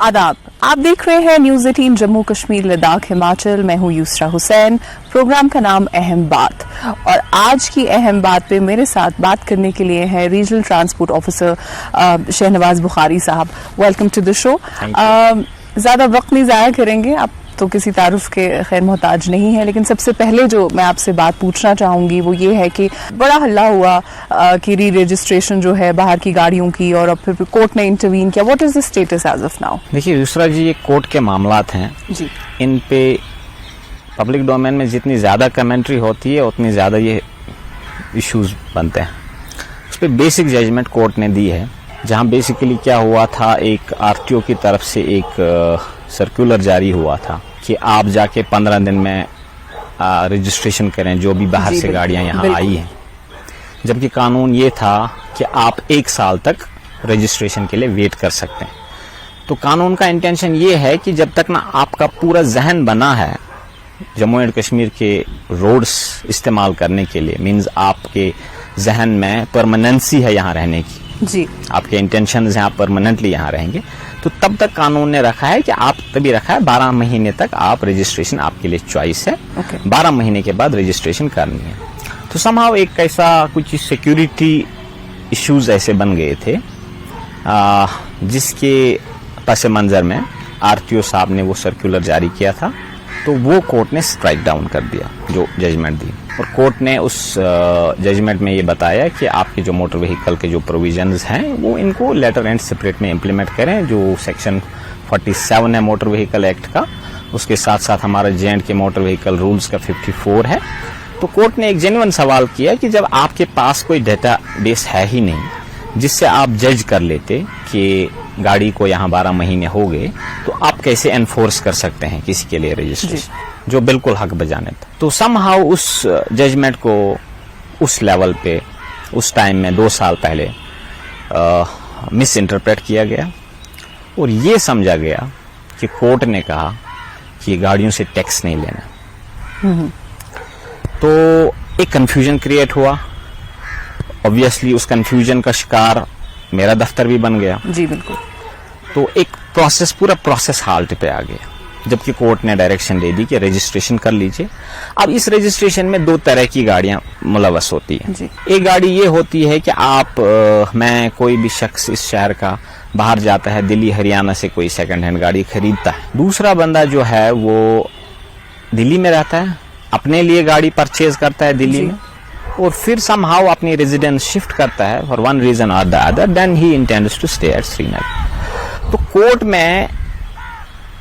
आदाब, आप देख रहे हैं न्यूज़ 18 जम्मू कश्मीर लद्दाख हिमाचल। मैं हूं यूसरा हुसैन। प्रोग्राम का नाम अहम बात, और आज की अहम बात पे मेरे साथ बात करने के लिए है regional transport officer Shahnawaz Bukhari sahab. Welcome to the show. ज़्यादा वक्त नहीं ज़ाया करेंगे, आप तो किसी तारुफ के खैर मोहताज नहीं है, लेकिन सबसे पहले जो मैं आपसे बात पूछना चाहूँगी वो ये है कि बड़ा हल्ला हुआ कि री रजिस्ट्रेशन जो है बाहर की गाड़ियों की, और अब फिर कोर्ट ने इंटरवीन किया। What is the status as of now? देखिए दूसरा जी, ये कोर्ट के मामलात हैं जी, इन पे पब्लिक डोमेन में जितनी ज़्यादा कमेंट्री होती है उतनी ज़्यादा ये इश्यूज बनते हैं। उस पर बेसिक जजमेंट कोर्ट ने दी है, जहाँ बेसिकली क्या हुआ था, एक आरटीओ की तरफ से एक सर्कुलर जारी हुआ था कि आप जाके 15 दिन में रजिस्ट्रेशन करें जो भी बाहर से गाड़ियां यहाँ आई हैं, जबकि कानून ये था कि आप 1 साल तक रजिस्ट्रेशन के लिए वेट कर सकते हैं। तो कानून का इंटेंशन ये है कि जब तक ना आपका पूरा जहन बना है जम्मू एंड कश्मीर के रोड्स इस्तेमाल करने के लिए, मीन्स आपके जहन में परमानेंसी है यहाँ रहने की जी, आपके इंटेंशन है आप परमानेंटली यहाँ रहेंगे, तो तब तक कानून ने रखा है कि आप तभी रखा है 12 महीने तक आप रजिस्ट्रेशन आपके लिए चॉइस है। 12 महीने के बाद रजिस्ट्रेशन करनी है। तो समहाउ एक ऐसा कुछ सिक्योरिटी इश्यूज ऐसे बन गए थे जिसके पस मंजर में आरटीओ साहब ने वो सर्कुलर जारी किया था, तो वो कोर्ट ने स्ट्राइक डाउन कर दिया जो जजमेंट दी, और कोर्ट ने उस जजमेंट में ये बताया कि आपके जो मोटर व्हीकल के जो प्रोविजंस हैं वो इनको लेटर एंड सेपरेट में इम्प्लीमेंट करें। जो सेक्शन 47 है मोटर व्हीकल एक्ट का, उसके साथ साथ हमारा जेएंड के मोटर व्हीकल रूल्स का 54 है। तो कोर्ट ने एक जेन्युइन सवाल किया कि जब आपके पास कोई डेटा बेस है ही नहीं जिससे आप जज कर लेते कि गाड़ी को यहाँ 12 महीने हो गए, तो आप कैसे एनफोर्स कर सकते हैं किसी के लिए रजिस्ट्रेशन, जो बिल्कुल हक बजाने था। तो समहाउ उस जजमेंट को उस लेवल पे उस टाइम में 2 साल पहले मिस इंटरप्रेट किया गया, और ये समझा गया कि कोर्ट ने कहा कि गाड़ियों से टैक्स नहीं लेना। तो एक कंफ्यूजन क्रिएट हुआ। ऑब्वियसली उस कंफ्यूजन का शिकार मेरा दफ्तर भी बन गया। जी बिल्कुल। तो एक पूरा प्रोसेस हाल्ट पे आ गया, जबकि कोर्ट ने डायरेक्शन दे दी कि रजिस्ट्रेशन कर लीजिए। अब इस रजिस्ट्रेशन में 2 तरह की गाड़ियां मुलवस होती हैं। एक गाड़ी ये होती है कि आप मैं कोई भी शख्स इस शहर का बाहर जाता है, दिल्ली हरियाणा से कोई सेकंड हैंड गाड़ी खरीदता है। दूसरा बंदा जो है वो दिल्ली में रहता है, अपने लिए गाड़ी परचेज करता है दिल्ली में, और फिर समहाउ अपनी रेजिडेंस शिफ्ट करता है फॉर वन रीजन और the other, then he intends to stay at Srinagar. तो कोर्ट में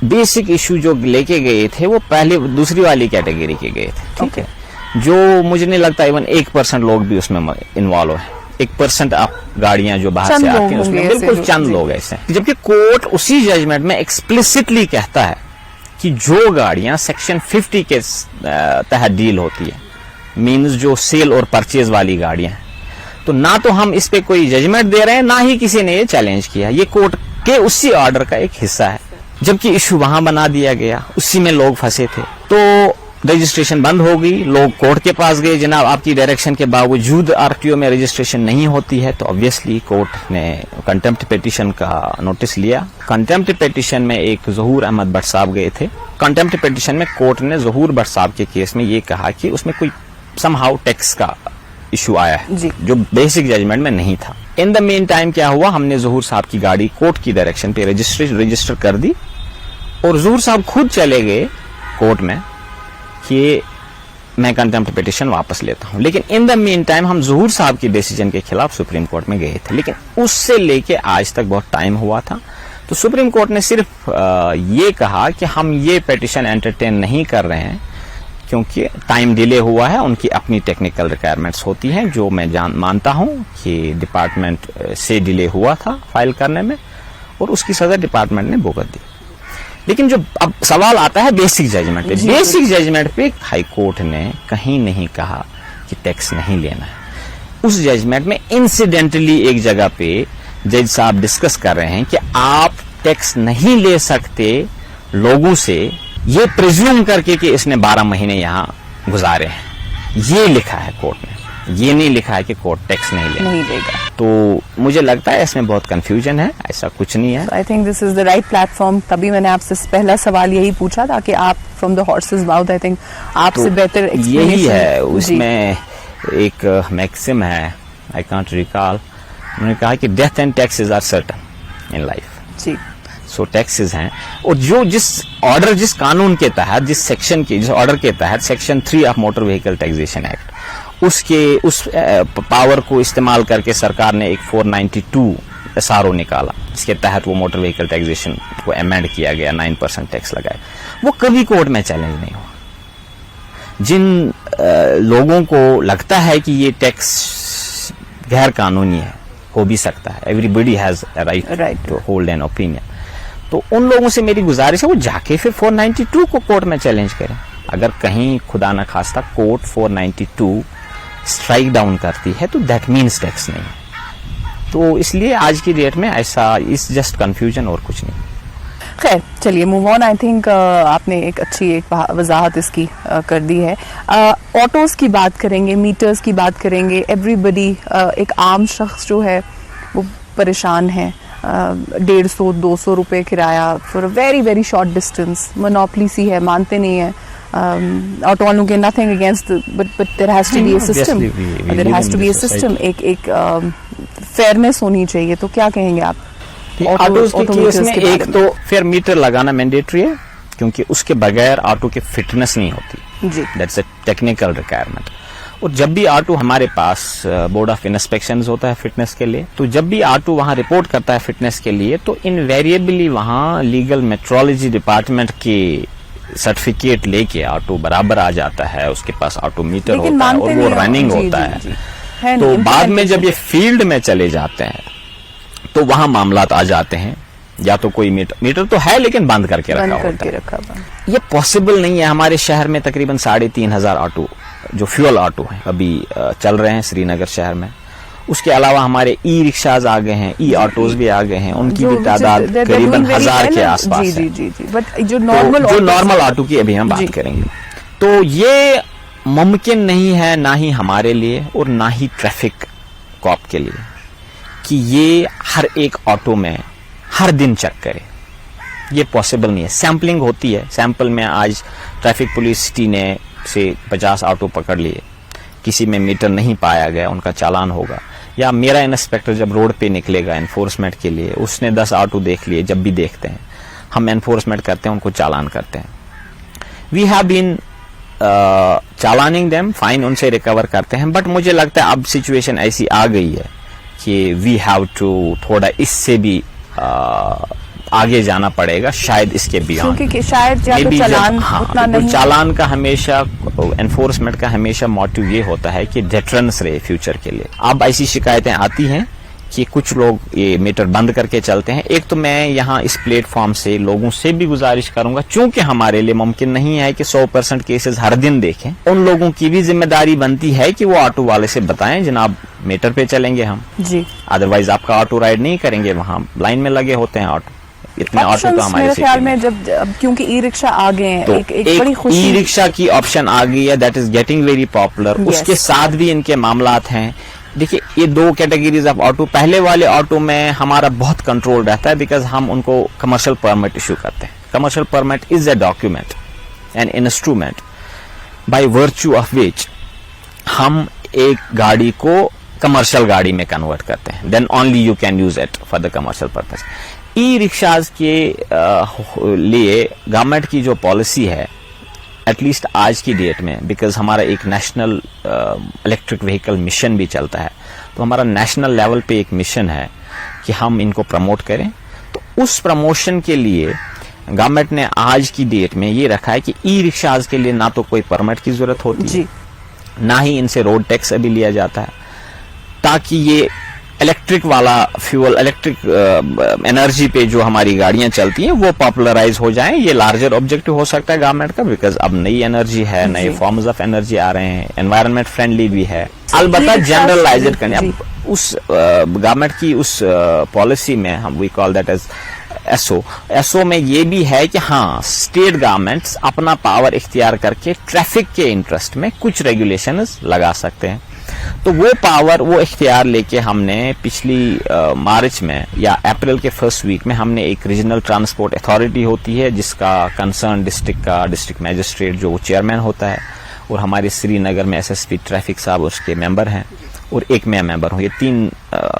बेसिक इशू जो लेके गए थे वो पहले दूसरी वाली कैटेगरी के गए थे, ठीक है, जो मुझे नहीं लगता इवन 1% लोग भी उसमें इन्वॉल्व है। 1% आप गाड़ियां जो बाहर से आती हैं उसमें बिल्कुल चंद लोग ऐसे हैं। जबकि कोर्ट उसी जजमेंट में एक्सप्लिसिटली कहता है कि जो गाड़ियां सेक्शन 50 के तहत डील होती है, मीन्स जो सेल और परचेज वाली गाड़ियां हैं, तो ना तो हम इस पे कोई जजमेंट दे रहे हैं, ना ही किसी ने ये चैलेंज किया। ये कोर्ट के उसी ऑर्डर का एक हिस्सा है, जबकि इशू वहां बना दिया गया, उसी में लोग फंसे थे। तो रजिस्ट्रेशन बंद हो गई, लोग कोर्ट के पास गए, जनाब आपकी डायरेक्शन के बावजूद आरटीओ में रजिस्ट्रेशन नहीं होती है। तो ऑब्वियसली कोर्ट ने कंटेम्प्ट पिटीशन का नोटिस लिया। कंटेम्प्ट पिटीशन में एक जहूर अहमद भट्ट साहब गए थे। कंटेम्प्ट पिटीशन में कोर्ट ने जहूर भट्ट साहब के केस में ये कहा कि उसमें कोई समहाउ टैक्स का इशू आया है जो बेसिक जजमेंट में नहीं था। इन द मेन टाइम क्या हुआ, हमने जहूर साहब की गाड़ी कोर्ट की डायरेक्शन पे रजिस्टर कर दी, और जहूर साहब खुद चले गए कोर्ट में कि मैं कंटेम्प्ट पिटीशन वापस लेता हूं। लेकिन इन द मेन टाइम हम जहूर साहब की डिसीजन के खिलाफ सुप्रीम कोर्ट में गए थे, लेकिन उससे लेके आज तक बहुत टाइम हुआ था। तो सुप्रीम कोर्ट ने सिर्फ ये कहा कि हम ये पिटीशन एंटरटेन नहीं कर रहे हैं क्योंकि टाइम डिले हुआ है, उनकी अपनी टेक्निकल रिक्वायरमेंट्स होती हैं, जो मैं मानता हूं कि डिपार्टमेंट से डिले हुआ था फाइल करने में, और उसकी सजा डिपार्टमेंट ने भुगत दी। लेकिन जो अब सवाल आता है बेसिक जजमेंट पे, बेसिक जजमेंट पे हाई कोर्ट ने कहीं नहीं कहा कि टैक्स नहीं लेना है। उस जजमेंट में इंसिडेंटली एक जगह पे जज साहब डिस्कस कर रहे हैं कि आप टैक्स नहीं ले सकते लोगों से ये प्रिज्यूम करके कि इसने 12 महीने यहां गुजारे हैं। ये लिखा है कोर्ट ने, ये नहीं लिखा है कि कोर्ट टैक्स नहीं लेगा। तो मुझे लगता है इसमें बहुत कंफ्यूजन है, ऐसा कुछ नहीं है। I think this is the right platform. तभी मैंने आपसे पहला सवाल यही पूछा था कि आप from the horses mouth, I think आपसे बेहतर एक्सप्लेनेशन यही है। उसमें एक मैक्सिम है, आई कांट रिकॉल, उन्होंने कहा कि death and taxes are certain in life. जी। सो टैक्सेस हैं, और जो जिस कानून के तहत, जिस ऑर्डर के तहत section 3 of motor vehicle taxation act, उस पावर को इस्तेमाल करके सरकार ने एक 492 SRO निकाला, जिसके तहत वो मोटर व्हीकल टैक्सेशन को अमेंड किया गया, 9% टैक्स लगाए। वो कभी कोर्ट में चैलेंज नहीं हुआ। जिन लोगों को लगता है कि ये टैक्स गैर कानूनी है, हो भी सकता है, everybody has right to hold an opinion, तो उन लोगों से मेरी गुजारिश है वो जाके फिर 492 को कोर्ट में चैलेंज करें। अगर कहीं खुदा न खास्ता कोर्ट 492 स्ट्राइक डाउन करती है तो दैट मीन्स टैक्स नहीं है। तो इसलिए आज की डेट में ऐसा इस जस्ट कंफ्यूजन और कुछ नहीं। खैर चलिए मूव ऑन। आई थिंक आपने एक अच्छी एक वजाहत इसकी कर दी है। ऑटोज की बात करेंगे, मीटर्स की बात करेंगे। एवरीबडी एक आम शख्स जो है वो परेशान है। 150-200 रुपए किराया for a very very short distance, monopoly सी है, मानते नहीं है। ऑटो वालों के nothing against, but there has to be a system, there has to be a system. एक फेयरनेस होनी चाहिए। तो क्या कहेंगे आप ऑटोज के केस में? एक तो फेयर मीटर लगाना मैंडेटरी है, क्योंकि उसके बगैर ऑटो की फिटनेस नहीं होती जी, दैट्स अ टेक्निकल रिक्वायरमेंट। और जब भी ऑटो हमारे पास बोर्ड ऑफ इंस्पेक्शन होता है फिटनेस के लिए, तो जब भी ऑटो वहां रिपोर्ट करता है फिटनेस के लिए, तो इनवेरिएबली वहां लीगल मेट्रोलॉजी डिपार्टमेंट के सर्टिफिकेट लेके ऑटो बराबर आ जाता है, उसके पास ऑटो मीटर होता है और वो रनिंग होता है। तो बाद में जब ये फील्ड में चले जाते हैं तो वहां मामलात आ जाते हैं, या तो कोई मीटर तो है लेकिन बंद करके रखा होता है। ये पॉसिबल नहीं है। हमारे शहर में तकरीबन 3,500 ऑटो जो फ्यूल ऑटो हैं अभी चल रहे हैं श्रीनगर शहर में। उसके अलावा हमारे ई रिक्शाज आ गए हैं, ई ऑटोज भी आ गए हैं, उनकी भी तादाद करीबन 1000 के आसपास है। बट जो नॉर्मल ऑटो की अभी हम बात करेंगे, तो ये मुमकिन नहीं है, ना ही हमारे लिए और ना ही ट्रैफिक कॉप के लिए, कि ये हर एक ऑटो में हर दिन चेक करे। ये पॉसिबल नहीं है। सैंपलिंग होती है, सैंपल में आज ट्रैफिक पुलिस सिटी ने से 50 ऑटो पकड़ लिए, किसी में मीटर नहीं पाया गया, उनका चालान होगा। या मेरा इंस्पेक्टर जब रोड पे निकलेगा एनफोर्समेंट के लिए, उसने 10 ऑटो देख लिए, जब भी देखते हैं हम एनफोर्समेंट करते हैं, उनको चालान करते हैं। वी हैव बीन चालानिंग देम, फाइन उनसे रिकवर करते हैं। बट मुझे लगता है अब सिचुएशन ऐसी आ गई है कि वी हैव टू थोड़ा इससे भी आगे जाना पड़ेगा, शायद इसके बियॉन्ड, क्योंकि शायद चालान उतना नहीं। चालान का हमेशा, एनफोर्समेंट का हमेशा मोटिव ये होता है कि डेटरेंस रहे फ्यूचर के लिए। अब ऐसी शिकायतें आती हैं कि कुछ लोग ये मीटर बंद करके चलते हैं। एक तो मैं यहाँ इस प्लेटफॉर्म से लोगों से भी गुजारिश करूंगा, चूंकि हमारे लिए मुमकिन नहीं है कि 100% केसेस हर दिन देखें, उन लोगों की भी जिम्मेदारी बनती है कि वो ऑटो वाले से बताएं जनाब मीटर पे चलेंगे हम जी, अदरवाइज आपका ऑटो राइड नहीं करेंगे। वहां लाइन में लगे होते हैं ऑटो, इतने ऑटो तो हमारे ख्याल में जब क्योंकि ई रिक्शा आ गए हैं, तो एक बड़ी खुशी, ई रिक्शा की ऑप्शन आ गई है, that is getting very popular. उसके साथ भी इनके मामलात हैं। देखिए, ये 2 कैटेगरीज ऑफ ऑटो। पहले वाले ऑटो में हमारा बहुत कंट्रोल रहता है, बिकॉज हम उनको कमर्शियल परमिट इशू करते हैं। Commercial permit is a document, an instrument by virtue of which हम एक गाड़ी को कमर्शियल गाड़ी में कन्वर्ट करते हैं, then only you can use it for the commercial purpose. E rickshaws के लिए गवर्नमेंट की जो पॉलिसी है, एटलीस्ट आज की डेट में, बिकॉज हमारा एक नेशनल इलेक्ट्रिक व्हीकल मिशन भी चलता है, तो हमारा नेशनल लेवल पे एक मिशन है कि हम इनको प्रमोट करें। तो उस प्रमोशन के लिए गवर्नमेंट ने आज की डेट में ये रखा है कि ई रिक्शाज के लिए ना तो कोई परमिट की जरूरत होती है, ना ही इनसे रोड टैक्स अभी लिया जाता है, ताकि ये इलेक्ट्रिक वाला फ्यूल, इलेक्ट्रिक एनर्जी पे जो हमारी गाड़ियां चलती हैं वो पॉपुलराइज हो जाएं। ये लार्जर ऑब्जेक्टिव हो सकता है गवर्नमेंट का, बिकॉज अब नई एनर्जी है, नए फॉर्म्स ऑफ एनर्जी आ रहे हैं, एनवायरनमेंट फ्रेंडली भी है। अलबत्ता जनरलाइज करने, अब उस गवर्नमेंट की उस पॉलिसी में हम we call that as SO में ये भी है कि हाँ, स्टेट गवर्नमेंट्स अपना पावर इख्तियार करके ट्रैफिक के इंटरेस्ट में कुछ रेगुलेशंस लगा सकते हैं। तो वो पावर, वो इख्तियार लेके हमने पिछली मार्च में या अप्रैल के फर्स्ट वीक में हमने एक रीजनल ट्रांसपोर्ट अथॉरिटी होती है जिसका कंसर्न डिस्ट्रिक्ट का डिस्ट्रिक्ट मैजिस्ट्रेट जो चेयरमैन होता है, और हमारे श्रीनगर में एसएसपी ट्रैफिक साहब उसके मेंबर हैं, और एक मैं मेंबर हूँ। ये 3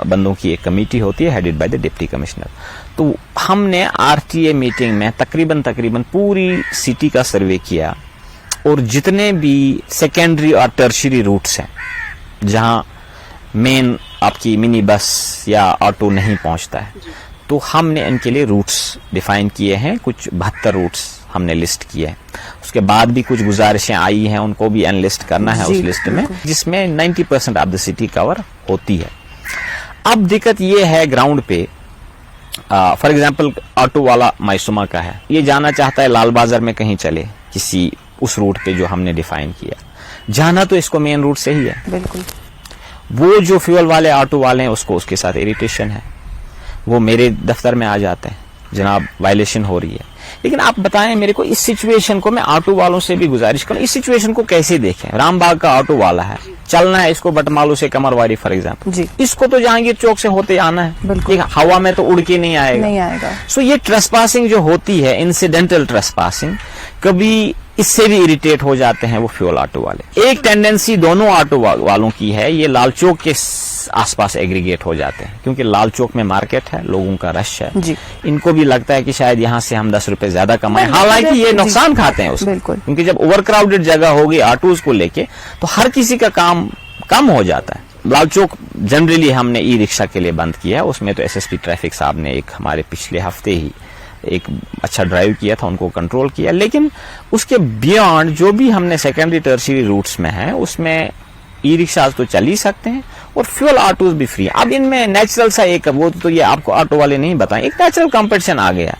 बंदों की एक कमेटी होती है headed by the deputy commissioner. तो हमने आरटीए मीटिंग में तकरीबन पूरी सिटी का सर्वे किया, और जितने भी सेकेंडरी और टर्शियरी रूट्स हैं जहां मेन आपकी मिनी बस या ऑटो नहीं पहुंचता है, तो हमने इनके लिए रूट्स डिफाइन किए हैं। कुछ 72 रूट्स हमने लिस्ट किए हैं। उसके बाद भी कुछ गुजारिशें आई हैं, उनको भी एनलिस्ट करना है उस लिस्ट में, जिसमें 90% ऑफ द सिटी कवर होती है। अब दिक्कत ये है ग्राउंड पे, फॉर एग्जांपल ऑटो वाला मायसूमा का है, ये जाना चाहता है लाल बाजार में कहीं चले किसी उस रूट पे जो हमने डिफाइन किया, जाना तो इसको मेन रूट से ही है। बिल्कुल। वो जो फ्यूल वाले ऑटो वाले हैं उसको उसके साथ इरिटेशन है, वो मेरे दफ्तर में आ जाते हैं, जनाब वायलेशन हो रही है। लेकिन आप बताएं मेरे को, इस सिचुएशन को मैं ऑटो वालों से भी गुजारिश करूं, इस सिचुएशन को कैसे देखें। रामबाग का ऑटो वाला है, चलना है इसको बटमालू से कमरवारी फॉर एग्जाम्पल, इसको तो जहांगीर चौक से होते आना है, हवा में तो उड़ के नहीं आएगा। सो ये ट्रेसपासिंग जो होती है, इंसिडेंटल ट्रेसपासिंग, कभी इससे भी इरिटेट हो जाते हैं वो फ्यूल ऑटो वाले। एक टेंडेंसी दोनों ऑटो वालों की है, ये लाल चौक के आसपास एग्रीगेट हो जाते हैं, क्योंकि लाल चौक में मार्केट है, लोगों का रश है, इनको भी लगता है कि शायद यहाँ से हम 10 रुपए ज्यादा कमाएं। हालांकि ये नुकसान खाते हैं उसको, क्योंकि जब ओवर क्राउडेड जगह होगी ऑटोज को लेके तो हर किसी का काम कम हो जाता है। लाल चौक जनरली हमने ई रिक्शा के लिए बंद किया है, उसमें तो एसएसपी ट्रैफिक साहब ने एक हमारे पिछले हफ्ते ही एक अच्छा ड्राइव किया था, उनको कंट्रोल किया। लेकिन उसके बियॉन्ड जो भी हमने सेकेंडरी टर्शियरी रूट्स में है, उसमें ई रिक्शा तो चल ही सकते हैं और फ्यूल ऑटोज भी फ्री है। अब इनमें नेचुरल सा एक, वो तो ये आपको ऑटो वाले नहीं बताएं, एक नेचुरल कंपटीशन आ गया।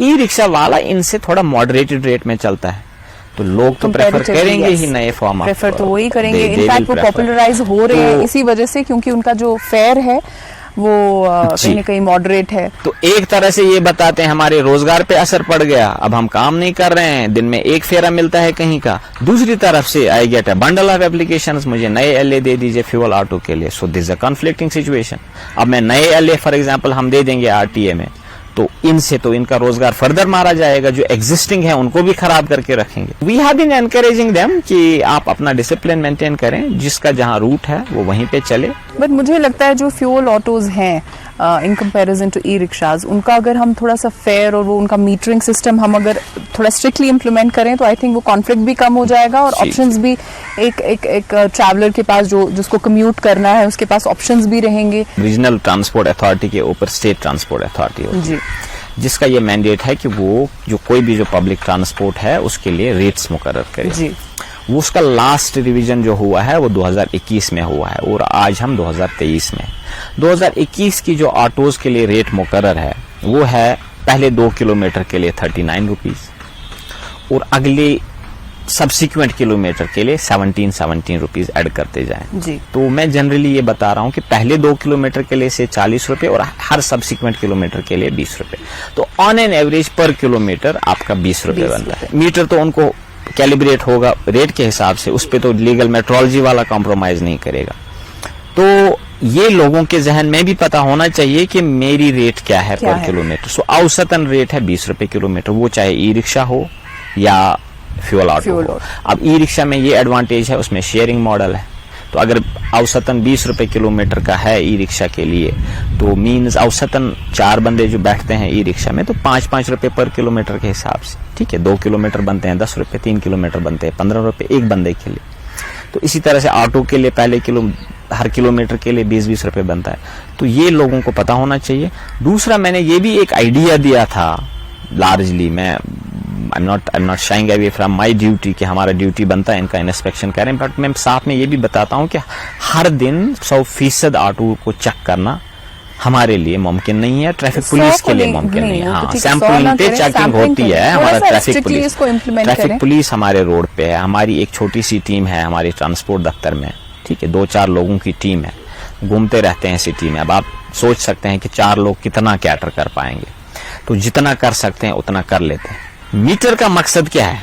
ई रिक्शा वाला इनसे थोड़ा मॉडरेटेड रेट में चलता है, तो लोग तो प्रेफर करेंगे ही नए फॉर्म, प्रेफर तो वही करेंगे। इनफैक्ट वो पॉपुलराइज हो रहे हैं इसी वजह से, क्योंकि उनका जो फेयर है वो कहीं न कहीं मॉडरेट है। तो एक तरह से ये बताते हैं हमारे रोजगार पे असर पड़ गया, अब हम काम नहीं कर रहे हैं, दिन में एक फेरा मिलता है कहीं का। दूसरी तरफ से I get a bundle of applications, मुझे नए एलए दे दीजिए फ्यूल ऑटो के लिए। So this is a conflicting situation. अब मैं नए एलए फॉर एग्जांपल हम दे देंगे आरटीए में, तो इनसे तो इनका रोजगार फर्दर मारा जाएगा, जो एग्जिस्टिंग है उनको भी खराब करके रखेंगे। We have been encouraging them कि आप अपना डिसिप्लिन मेंटेन करें, जिसका जहां रूट है वो वहीं पे चले। बट मुझे लगता है जो फ्यूल ऑटोज हैं in comparison to e rickshaws, उनका अगर हम थोड़ा सा फेयर और वो उनका मीटरिंग सिस्टम हम अगर थोड़ा स्ट्रिक्टली इम्प्लीमेंट करें तो आई थिंक वो कॉन्फ्लिक्ट भी कम हो जाएगा और ऑप्शंस भी एक ट्रैवलर के पास जो जिसको कम्यूट करना है उसके पास ऑप्शंस भी रहेंगे। रीजनल ट्रांसपोर्ट अथॉरिटी के ऊपर स्टेट ट्रांसपोर्ट अथॉरिटी होती है, जिसका ये मैंडेट है कि वो जो कोई भी जो पब्लिक ट्रांसपोर्ट है उसके लिए रेट्स मुकर्रर करे। वो उसका लास्ट रिवीजन जो हुआ है वो 2021 में हुआ है और आज हम 2023 में। 2021 की जो ऑटोज के लिए रेट मुकर्रर है वो है पहले 2 किलोमीटर के लिए 39 रुपीज और अगले सब्सिक्वेंट किलोमीटर के लिए 17 रुपीज ऐड करते जाएं। तो मैं जनरली ये बता रहा हूं कि पहले 2 किलोमीटर के लिए से 40 रुपए और हर सब्सिक्वेंट किलोमीटर के लिए 20 रुपए, तो ऑन एन एवरेज पर किलोमीटर आपका 20 रुपए बनता है। मीटर तो उनको कैलिब्रेट होगा रेट के हिसाब से, उस पे तो लीगल मेट्रोलॉजी वाला कॉम्प्रोमाइज नहीं करेगा। तो ये लोगों के जहन में भी पता होना चाहिए कि मेरी रेट क्या है पर किलोमीटर। सो औसतन रेट है 20 रुपए किलोमीटर, वो चाहे ई रिक्शा हो या फ्यूल ऑटो हो। अब ई रिक्शा में ये एडवांटेज है, उसमें शेयरिंग मॉडल है, तो अगर औसतन 20 रुपए किलोमीटर का है ई रिक्शा के लिए, तो मीन्स औसतन 4 बंदे जो बैठते हैं ई रिक्शा में तो 5-5 रुपए पर किलोमीटर के हिसाब से, ठीक है। 2 किलोमीटर बनते हैं 10 रुपए, 3 किलोमीटर बनते हैं 15 रुपए एक बंदे के लिए। तो इसी तरह से ऑटो के लिए पहले हर किलोमीटर के लिए 20-20 रुपए बनता है। तो ये लोगों को पता होना चाहिए। दूसरा, मैंने ये भी एक आइडिया दिया था लार्जली, मैं I am not sharing away from my duty कि हमारा ड्यूटी बनता है इनका इंस्पेक्शन करें, बट मैं साथ में ये भी बताता हूं कि हर दिन 100% ऑटो को चेक करना हमारे लिए मुमकिन नहीं है, ट्रैफिक पुलिस के लिए मुमकिन नहीं है। हाँ, सैंपलिंग पे चेकिंग होती है, हमारा ट्रैफिक पुलिस हमारे रोड पे है, हमारी एक छोटी सी टीम है हमारी ट्रांसपोर्ट दफ्तर में, ठीक है, 2-4 लोगों की टीम है, घूमते रहते हैं सिटी में। अब आप सोच सकते हैं कि 4 लोग कितना कैटर कर पाएंगे, तो जितना कर सकते हैं उतना कर लेते हैं। मीटर का मकसद क्या है?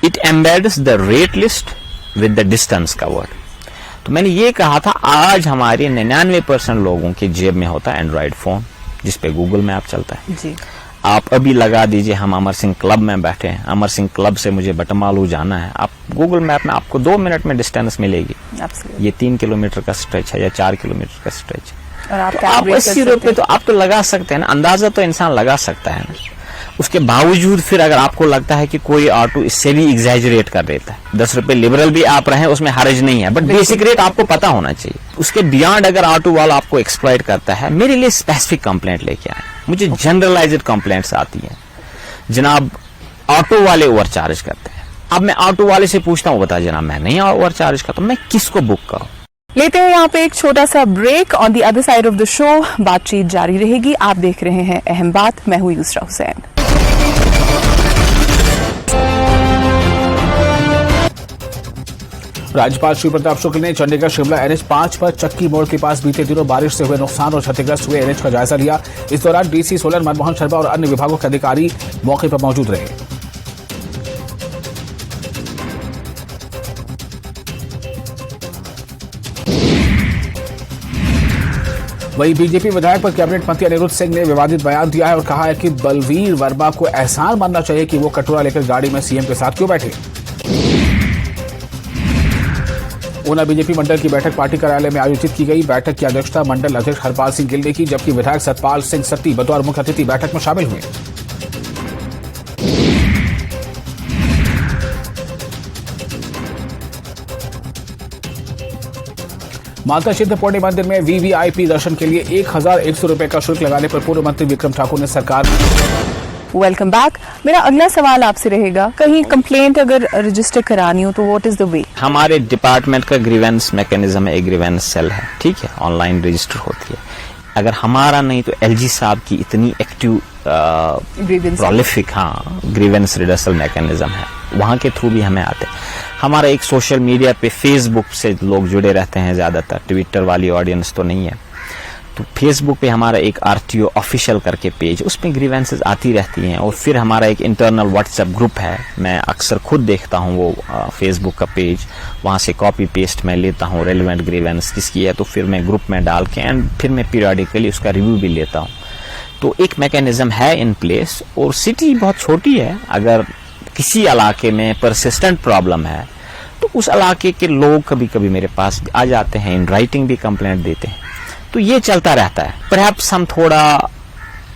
It embeds the rate list with the distance covered. तो मैंने ये कहा था, आज हमारे 99% लोगों के जेब में होता है एंड्रॉयड फोन जिसपे गूगल मैप चलता है जी। आप अभी लगा दीजिए, हम अमर सिंह क्लब में बैठे हैं, अमर सिंह क्लब से मुझे बटमालू जाना है, आप गूगल मैप में आपको 2 मिनट में डिस्टेंस मिलेगी। ये 3 किलोमीटर का स्ट्रेच है या 4 किलोमीटर का स्ट्रेच है, और आप 80 रुपए तो आप तो लगा सकते हैं ना, अंदाजा तो इंसान लगा सकता है ना। उसके बावजूद फिर अगर आपको लगता है कि कोई ऑटो इससे भी एग्जैजरेट कर देता है, 10 रुपए लिबरल भी आप रहे उसमें हर्ज नहीं है, बट बेसिक रेट आपको पता होना चाहिए। उसके बियॉन्ड अगर ऑटो वाला आपको एक्सप्लॉइट करता है, मेरे लिए स्पेसिफिक कंप्लेंट लेके आए। मुझे जनरलाइज्ड कंप्लेंट्स आती हैं, जनाब ऑटो वाले ओवर चार्ज करते हैं। अब मैं ऑटो वाले से पूछता हूँ, बता जनाब मैं नहीं ओवर चार्ज करता, मैं किसको बुक करूँ? लेते हैं यहाँ पे एक छोटा सा break. On the other side of the show बातचीत जारी रहेगी। आप देख रहे हैं अहम बात, मैं हूँ यूसरा हुसैन। राज्यपाल श्री प्रताप शुक्ल ने चंडीगढ़ शिमला NH 5 पर चक्की मोड़ के पास बीते दिनों बारिश से हुए नुकसान और क्षतिग्रस्त हुए NH का जायजा लिया। इस दौरान DC सोलन मनमोहन शर्मा और अन्य विभागों के अधिकारी मौके पर मौजूद रहे। वहीं बीजेपी विधायक पर कैबिनेट मंत्री अनिरुद्ध सिंह ने विवादित बयान दिया है और कहा है कि बलवीर वर्मा को एहसान मानना चाहिए कि वो कटोरा लेकर गाड़ी में CM के साथ क्यों बैठे। ऊना बीजेपी मंडल की बैठक पार्टी कार्यालय में आयोजित की गई। बैठक की अध्यक्षता मंडल अध्यक्ष हरपाल सिंह गिल ने की, जबकि विधायक सतपाल सिंह सत्ती बतौर मुख्य अतिथि बैठक में शामिल हुए। माता चिंतपूर्णी मंदिर में VVIP दर्शन के लिए 1100 रुपए का शुल्क लगाने पर पूर्व मंत्री विक्रम ठाकुर ने सरकार। Welcome back. मेरा अगला सवाल आपसे रहेगा, कहीं कंप्लेंट अगर रजिस्टर करानी हो तो व्हाट इज द वे? हमारे डिपार्टमेंट का ग्रीवेंस मैकेनिज्म है, एक ग्रीवेंस सेल है, ठीक है, ऑनलाइन रजिस्टर होती है। अगर हमारा नहीं तो LG साहब की इतनी active prolific grievance redressal mechanism है, वहां के थ्रू भी हमें आते हैं। हमारा एक सोशल मीडिया पे फेसबुक से लोग जुड़े रहते हैं ज्यादातर, ट्विटर वाली ऑडियंस तो नहीं है। तो फेसबुक पे हमारा एक RTO ऑफिशियल करके पेज, उसमें ग्रीवेंसेस आती रहती हैं। और फिर हमारा एक इंटरनल व्हाट्सएप ग्रुप है, मैं अक्सर खुद देखता हूँ वो फेसबुक का पेज, वहां से कॉपी पेस्ट मैं लेता हूँ रेलेवेंट ग्रीवेंस किसकी है, तो फिर मैं ग्रुप में डाल के एंड फिर मैं पीरियडिकली उसका रिव्यू भी लेता हूँ। तो एक मैकेनिज्म है इन प्लेस। और सिटी बहुत छोटी है, अगर किसी इलाके में परसिस्टेंट प्रॉब्लम है तो उस इलाके के लोग कभी कभी मेरे पास आ जाते हैं, इन राइटिंग भी कंप्लेंट देते हैं। तो ये चलता रहता है। परहैप्स हम थोड़ा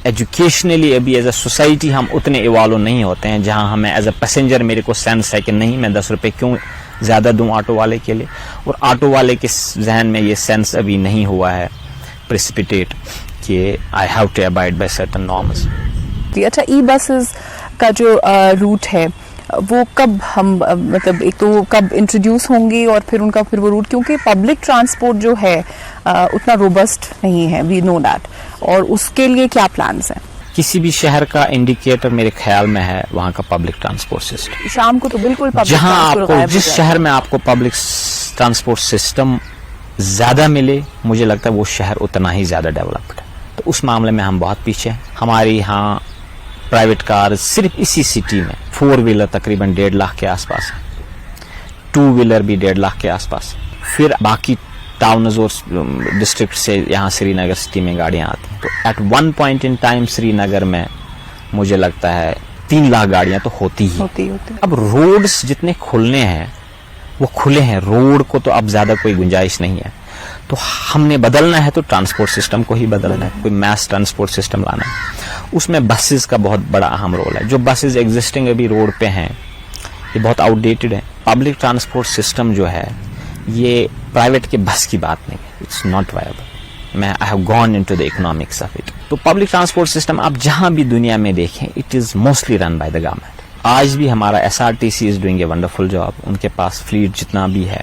एजुकेशनली अभी एज अ सोसाइटी हम उतने इवॉल्व नहीं होते हैं, जहां हमें एज अ पैसेंजर मेरे को सेंस है कि नहीं मैं 10 रुपए क्यों ज्यादा दूं ऑटो वाले के लिए, और ऑटो वाले के जहन में ये सेंस अभी नहीं हुआ है प्रेसिपिटेट कि I have to abide by certain norms. अच्छा, ई-बसेस का जो रूट है वो कब हम मतलब एक तो कब इंट्रोड्यूस होंगे और फिर उनका फिर वो रूट, क्योंकि पब्लिक ट्रांसपोर्ट जो है उतना रोबस्ट नहीं है, वी नो दैट, और उसके लिए क्या प्लान्स हैं? किसी भी शहर का इंडिकेटर मेरे ख्याल में है वहां का पब्लिक ट्रांसपोर्ट सिस्टम। शाम को तो बिल्कुल जहां आपको जिस शहर में आपको पब्लिक ट्रांसपोर्ट सिस्टम ज्यादा मिले, मुझे लगता है वो शहर उतना ही ज्यादा डेवलप्ड है। तो उस मामले में हम बहुत पीछे हैं। हमारे यहाँ प्राइवेट कार सिर्फ इसी सिटी में 4 व्हीलर तकरीबन 1.5 लाख के आसपास है, 2 व्हीलर भी 1.5 लाख के आसपास। फिर बाकी टाउन्स और डिस्ट्रिक्ट से यहाँ श्रीनगर सिटी में गाड़ियां आती हैं। तो at one point in time Srinagar में मुझे लगता है 3 लाख गाड़ियां तो होती ही। अब रोड्स जितने खुलने हैं वो खुले हैं, रोड को तो अब ज्यादा कोई गुंजाइश नहीं है। तो हमने बदलना है तो ट्रांसपोर्ट सिस्टम को ही बदलना है, कोई मैस ट्रांसपोर्ट सिस्टम लाना है। उसमें बसेस का बहुत बड़ा अहम रोल है। जो बसेस एग्जिस्टिंग अभी रोड पे हैं ये बहुत आउटडेटेड है। पब्लिक ट्रांसपोर्ट सिस्टम जो है ये प्राइवेट के बस की बात नहीं है, इट्स नॉट वायबल। मैं I have gone into the economics of it. तो पब्लिक ट्रांसपोर्ट सिस्टम आप जहां भी दुनिया में देखें it is mostly run by the government. आज भी हमारा SRTC is doing a wonderful job. उनके पास फ्लीट जितना भी है,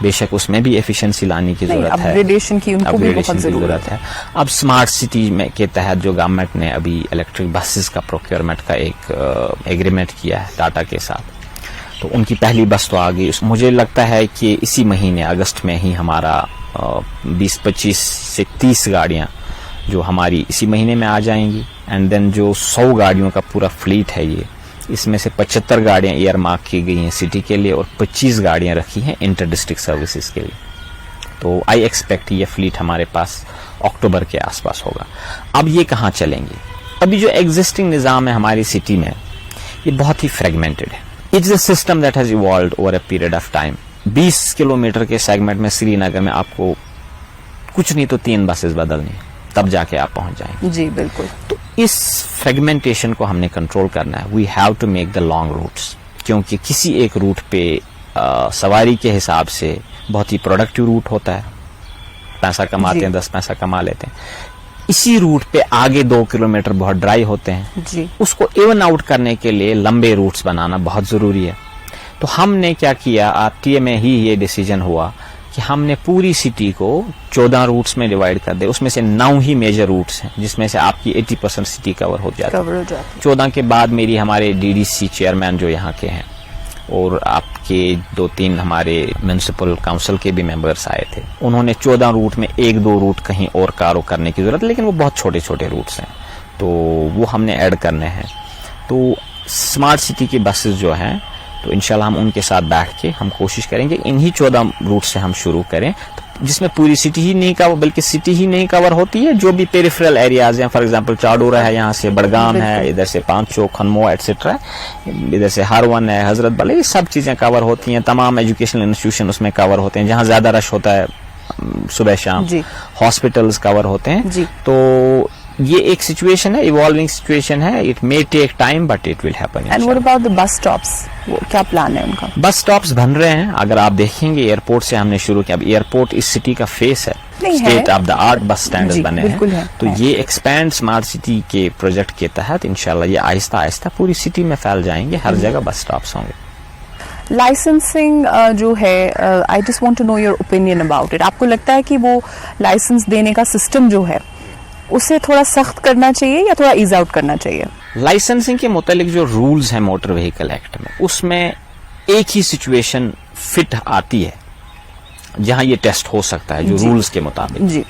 बेशक उसमें भी एफिशिएंसी लाने की जरूरत है, अपग्रेडेशन की उनको भी बहुत जरूरत है। अब स्मार्ट सिटी में के तहत जो गवर्नमेंट ने अभी इलेक्ट्रिक बसेस का प्रोक्योरमेंट का एक एग्रीमेंट किया है टाटा के साथ, तो उनकी पहली बस तो आ गई। मुझे लगता है कि इसी महीने अगस्त में ही हमारा 20-25 से 30 गाड़ियां जो हमारी इसी महीने में आ जाएंगी। एंड देन जो 100 गाड़ियों का पूरा फ्लीट है इसमें से 75 गाड़ियां ईयर मार्क की गई हैं सिटी के लिए और 25 गाड़ियां रखी हैं इंटर डिस्ट्रिक्ट सर्विसेज के लिए। तो आई एक्सपेक्ट ये फ्लीट हमारे पास अक्टूबर के आसपास होगा। अब ये कहाँ चलेंगे? अभी जो एग्जिस्टिंग निज़ाम है हमारी सिटी में ये बहुत ही फ्रेगमेंटेड है। It's a system that has evolved over a period of time. 20 kilometre के सेगमेंट में श्रीनगर में आपको कुछ नहीं तो 3 बसेस बदलनी है, तब जाके आप पहुंच जाएंगे। जी बिल्कुल। तो इस फ्रेगमेंटेशन को हमने कंट्रोल करना है। We have to make the long routes, क्योंकि किसी एक रूट पे सवारी के हिसाब से बहुत ही प्रोडक्टिव रूट होता है, पैसा कमाते हैं, 10 पैसा कमा लेते हैं। इसी रूट पे आगे 2 किलोमीटर बहुत ड्राई होते हैं जी। उसको इवन आउट करने के लिए लंबे रूट्स बनाना बहुत जरूरी है। तो हमने क्या किया, आरटीए में ही ये डिसीजन हुआ कि हमने पूरी सिटी को 14 रूट्स में डिवाइड कर दे। उसमें से 9 ही मेजर रूट्स हैं, जिसमें से आपकी 80% सिटी कवर हो जाती है। 14 के बाद मेरी हमारे डीडीसी चेयरमैन जो यहाँ के हैं और आपके 2-3 हमारे म्युनिसिपल काउंसिल के भी मेंबर्स आए थे, उन्होंने 14 रूट में 1-2 रूट कहीं और कारो करने की जरूरत है, लेकिन वो बहुत छोटे छोटे रूट्स हैं, तो वो हमने ऐड करने हैं। तो स्मार्ट सिटी की बसेस जो हैं, तो इंशाल्लाह हम उनके साथ बैठ के हम कोशिश करेंगे इन्हीं 14 रूट से हम शुरू करें, जिसमें पूरी सिटी ही नहीं कवर, बल्कि सिटी ही नहीं कवर होती है, जो भी पेरिफेरल एरियाज हैं, फॉर एग्जांपल चाडोरा है, यहाँ से बड़गाम है, इधर से पांचो, खनमो एटसेट्रा, इधर से हरवन है, हजरत बल, ये सब चीजें कवर होती हैं। तमाम एजुकेशनल इंस्टीट्यूशन उसमें कवर होते हैं, जहाँ ज्यादा रश होता है सुबह शाम, हॉस्पिटल्स कवर होते हैं। तो ये एक सिचुएशन है, इवॉल्विंग सिचुएशन है। It may take time but it will happen. And what about the bus stops, वो क्या प्लान है उनका? बस स्टॉप्स बन रहे हैं। अगर आप देखेंगे एयरपोर्ट से हमने शुरू किया। अब एयरपोर्ट इस सिटी का फेस है, स्टेट ऑफ द आर्ट बस स्टैंडर्ड बने हैं। तो ये एक्सपैंड स्मार्ट सिटी के प्रोजेक्ट के तहत इंशाल्लाह ये आहिस्ता आहिस्ता पूरी सिटी में फैल जाएंगे, हर जगह बस स्टॉप्स होंगे। लाइसेंसिंग जो है, I just want to know your opinion about it. आपको लगता है कि वो लाइसेंस देने का सिस्टम जो है उसे थोड़ा सख्त करना चाहिए या थोड़ा ईज आउट करना चाहिए? लाइसेंसिंग के मुतालिक जो रूल्स हैं मोटर व्हीकल एक्ट में, उसमें एक ही सिचुएशन फिट आती है जहां ये टेस्ट हो सकता है, जो रूल्स के मुताबिक।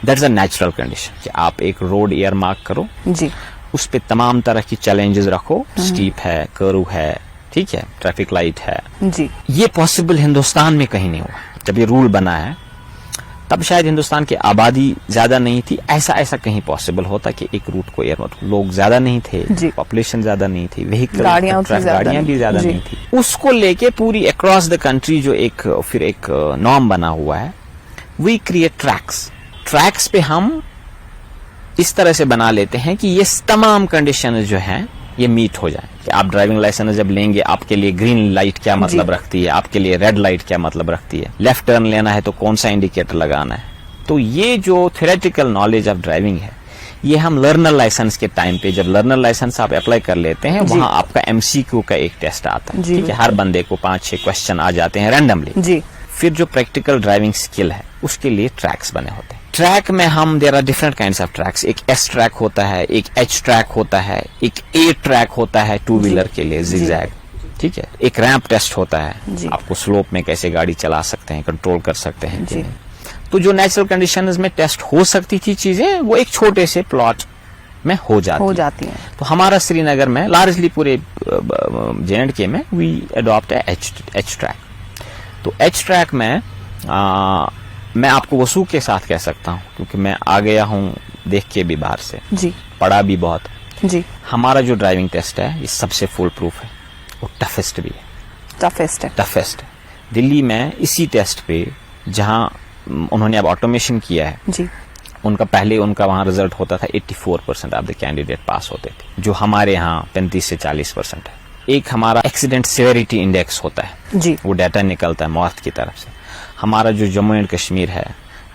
दैट्स अ नेचुरल कंडीशन कि आप एक रोड ईयर मार्क करो जी, उस पे तमाम तरह की चैलेंजेस रखो, स्टीप है, कर्व है, ठीक है, ट्रैफिक लाइट है जी। ये पॉसिबल हिंदुस्तान में कहीं नहीं हुआ। जब ये रूल बना है तब शायद हिंदुस्तान की आबादी ज्यादा नहीं थी, ऐसा कहीं पॉसिबल होता कि एक रूट को एयर, लोग ज्यादा नहीं थे, पॉपुलेशन ज्यादा नहीं थी, व्हीकल गाड़ियां भी ज्यादा नहीं थी। उसको लेके पूरी अक्रॉस द कंट्री जो एक फिर एक नॉर्म बना हुआ है, वी क्रिएट ट्रैक्स पे हम इस तरह से बना लेते हैं कि ये तमाम कंडीशन जो हैं ये मीट हो जाए। कि आप ड्राइविंग लाइसेंस जब लेंगे, आपके लिए ग्रीन लाइट क्या मतलब रखती है, आपके लिए रेड लाइट क्या मतलब रखती है, लेफ्ट टर्न लेना है तो कौन सा इंडिकेटर लगाना है। तो ये जो थ्योरेटिकल नॉलेज ऑफ ड्राइविंग है, ये हम लर्नर लाइसेंस के टाइम पे, जब लर्नर लाइसेंस आप अप्लाई कर लेते हैं, वहां आपका MCQ का एक टेस्ट आता है, ठीक है। हर बंदे को 5-6 क्वेश्चन आ जाते हैं रैंडमली। फिर जो प्रैक्टिकल ड्राइविंग स्किल है उसके लिए ट्रैक्स बने होते हैं। ट्रैक में हम there are different kinds of tracks. एक S ट्रैक होता है, एक H ट्रैक होता है, एक A ट्रैक होता है 2 व्हीलर के लिए, जिगजैग, ठीक है। एक रैंप टेस्ट होता है, आपको स्लोप में कैसे गाड़ी चला सकते हैं, कंट्रोल कर सकते हैं कि नहीं। तो जो नेचुरल कंडीशंस में टेस्ट हो सकती थी चीजें, वो एक छोटे से प्लॉट में हो जाती हैं। तो हमारा श्रीनगर में लार्जली पूरे J&K में वी अडॉप्ट H ट्रैक। तो H ट्रैक में मैं आपको वसूख के साथ कह सकता हूं, क्योंकि मैं आ गया हूं देख के भी बाहर से जी, पढ़ा भी बहुत जी। हमारा जो ड्राइविंग टेस्ट है ये सबसे फुल प्रूफ है और टफेस्ट भी है। टफेस्ट है। दिल्ली में इसी टेस्ट पे जहां उन्होंने अब ऑटोमेशन किया है जी, उनका वहां रिजल्ट होता था 84% ऑफ द कैंडिडेट पास होते थे, जो हमारे यहाँ 35 से 40% है। एक हमारा एक्सीडेंट सिवियरिटी इंडेक्स होता है जी, वो डाटा निकलता है मौत की तरफ से। हमारा जो जम्मू एंड कश्मीर है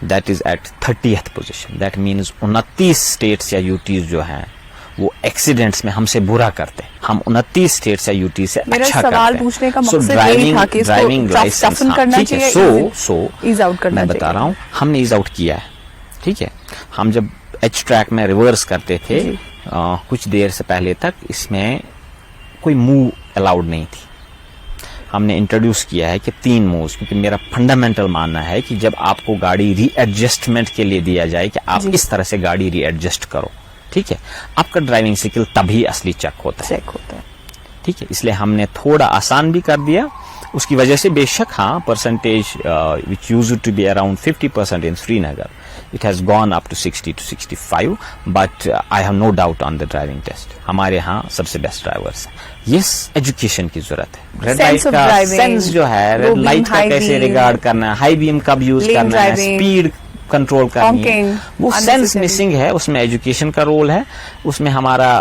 that is at 30th position. That means 29 states या यूटीज जो हैं वो एक्सीडेंट्स में हमसे बुरा करते हैं, हम 29 स्टेट्स या यूटी से अच्छा करते हैं। सवाल पूछने का मकसद यही था कि ड्राइविंग लाइसेंस करना चाहिए, ईज आउट करना चाहिए। मैं बता रहा हूँ हमने ईज आउट किया है, ठीक है। हम जब H ट्रैक में रिवर्स करते थे कुछ देर से पहले तक इसमें कोई मूव अलाउड नहीं थी। हमने इंट्रोड्यूस किया है कि 3 मूव्स, क्योंकि मेरा फंडामेंटल मानना है कि जब आपको गाड़ी रीएडजस्टमेंट के लिए दिया जाए कि आप इस तरह से गाड़ी रीएडजस्ट करो, ठीक है, आपका ड्राइविंग स्किल तभी असली चेक होता है। ठीक है, इसलिए हमने थोड़ा आसान भी कर दिया। उसकी वजह से बेशक हाँ percentage which used to be around 50% in Srinagar, it has gone up to 60 to 65, but I have no doubt on the driving test. हमारे यहाँ सबसे बेस्ट ड्राइवर्स हैं। यस, एजुकेशन की जरूरत है। रेड लाइट का सेंस जो है, रेड लाइट का कैसे रिगार्ड करना है, हाई बीम कब यूज करना है, स्पीड कंट्रोल करनी है, वो सेंस मिसिंग है। उसमें एजुकेशन का रोल है, उसमें हमारा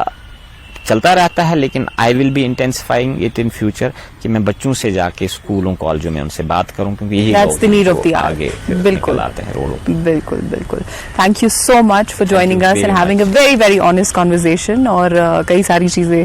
चलता रहता है। लेकिन I will be intensifying it in future कि मैं बच्चों से जाके स्कूलों कॉलेजों में उनसे बात करूं, क्योंकि यही आगे बिल्कुल आते हैं रोलों पे। बिल्कुल बिल्कुल। Thank you so much for joining us and having a very very honest conversation. और कई सारी चीजें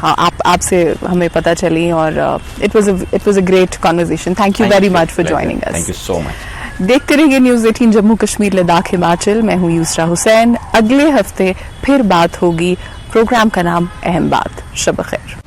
आपसे हमें पता चली और it was a great conversation. Thank you very much for joining us. Thank you so much. देखते रहिए न्यूज़ 18 जम्मू कश्मीर लद्दाख हिमाचल। मैं हूं यूसरा हुसैन। अगले हफ्ते फिर बात होगी। प्रोग्राम का नाम अहम बात। शब खैर।